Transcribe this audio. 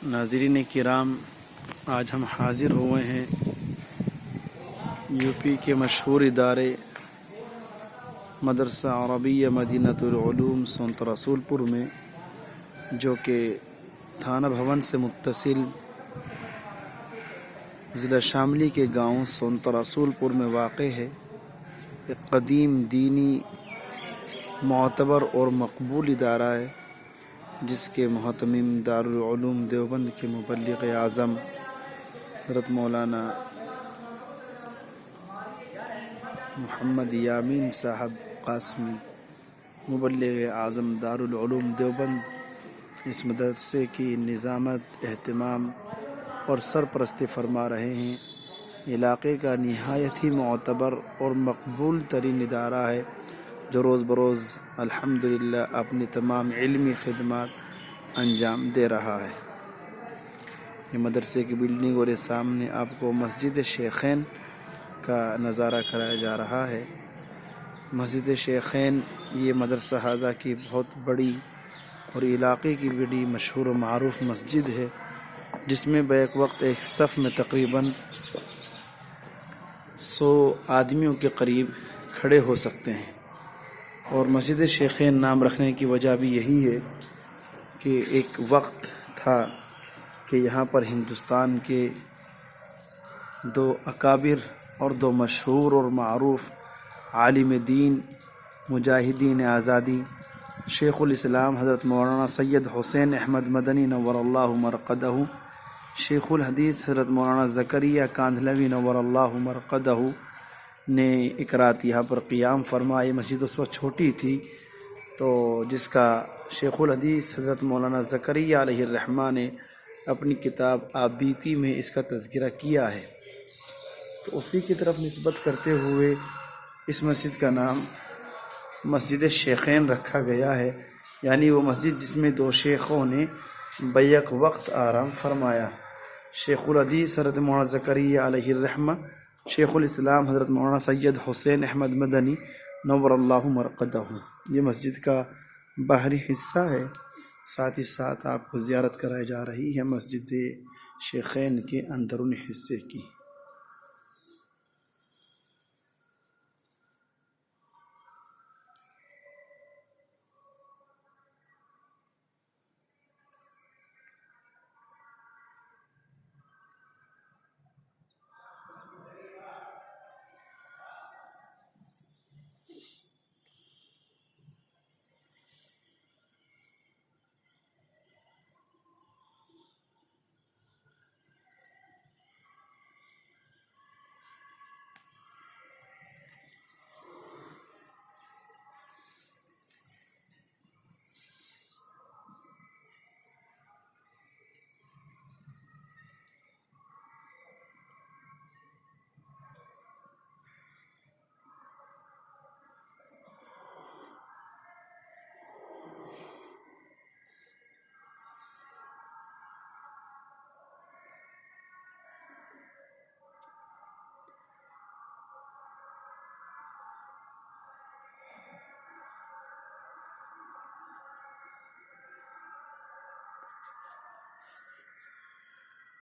ناظرین کرام، آج ہم حاضر ہوئے ہیں یو پی کے مشہور ادارے مدرسہ عربیہ مدینۃ العلوم سونت رسول پور میں، جو کہ تھانہ بھون سے متصل ضلع شاملی کے گاؤں سونت رسول پور میں واقع ہے۔ ایک قدیم دینی معتبر اور مقبول ادارہ ہے، جس کے محتمم دارالعلوم دیوبند کے مبلغ اعظم حضرت مولانا محمد یامین صاحب قاسمی، مبلغ اعظم دارالعلوم دیوبند، اس مدرسے کی نظامت، اہتمام اور سرپرستی فرما رہے ہیں۔ علاقے کا نہایت ہی معتبر اور مقبول ترین ادارہ ہے، جو روز بروز الحمدللہ اپنی تمام علمی خدمات انجام دے رہا ہے۔ یہ مدرسے کی بلڈنگ اور یہ سامنے آپ کو مسجد شیخین کا نظارہ کرایا جا رہا ہے۔ مسجد شیخین یہ مدرسہ حاضہ کی بہت بڑی اور علاقے کی بڑی مشہور و معروف مسجد ہے، جس میں بیک وقت ایک صف میں تقریباً 100 آدمیوں کے قریب کھڑے ہو سکتے ہیں۔ اور مسجد شیخین نام رکھنے کی وجہ بھی یہی ہے کہ ایک وقت تھا کہ یہاں پر ہندوستان کے 2 اکابر اور 2 مشہور اور معروف عالم دین، مجاہدین آزادی، شیخ الاسلام حضرت مولانا سید حسین احمد مدنی نور اللہ مرقدہ، شیخ الحدیث حضرت مولانا زکریا کاندھلوی نور اللہ مرقدہ نے ایک رات یہاں پر قیام فرمایا۔ مسجد اس وقت چھوٹی تھی، تو جس کا شیخ الحدیث حضرت مولانا زکریا علیہ الرحمہ نے اپنی کتاب آبیتی میں اس کا تذکرہ کیا ہے، تو اسی کی طرف نسبت کرتے ہوئے اس مسجد کا نام مسجد شیخین رکھا گیا ہے، یعنی وہ مسجد جس میں 2 شیخوں نے بیک وقت آرام فرمایا، شیخ الحدیث حضرت مولانا زکریا علیہ الرحمہ، شیخ الاسلام حضرت مولانا سید حسین احمد مدنی نور اللہ مرقدہ۔ یہ مسجد کا باہری حصہ ہے، ساتھ ہی ساتھ آپ کو زیارت کرائی جا رہی ہے مسجد شیخین کے اندرونی حصے کی۔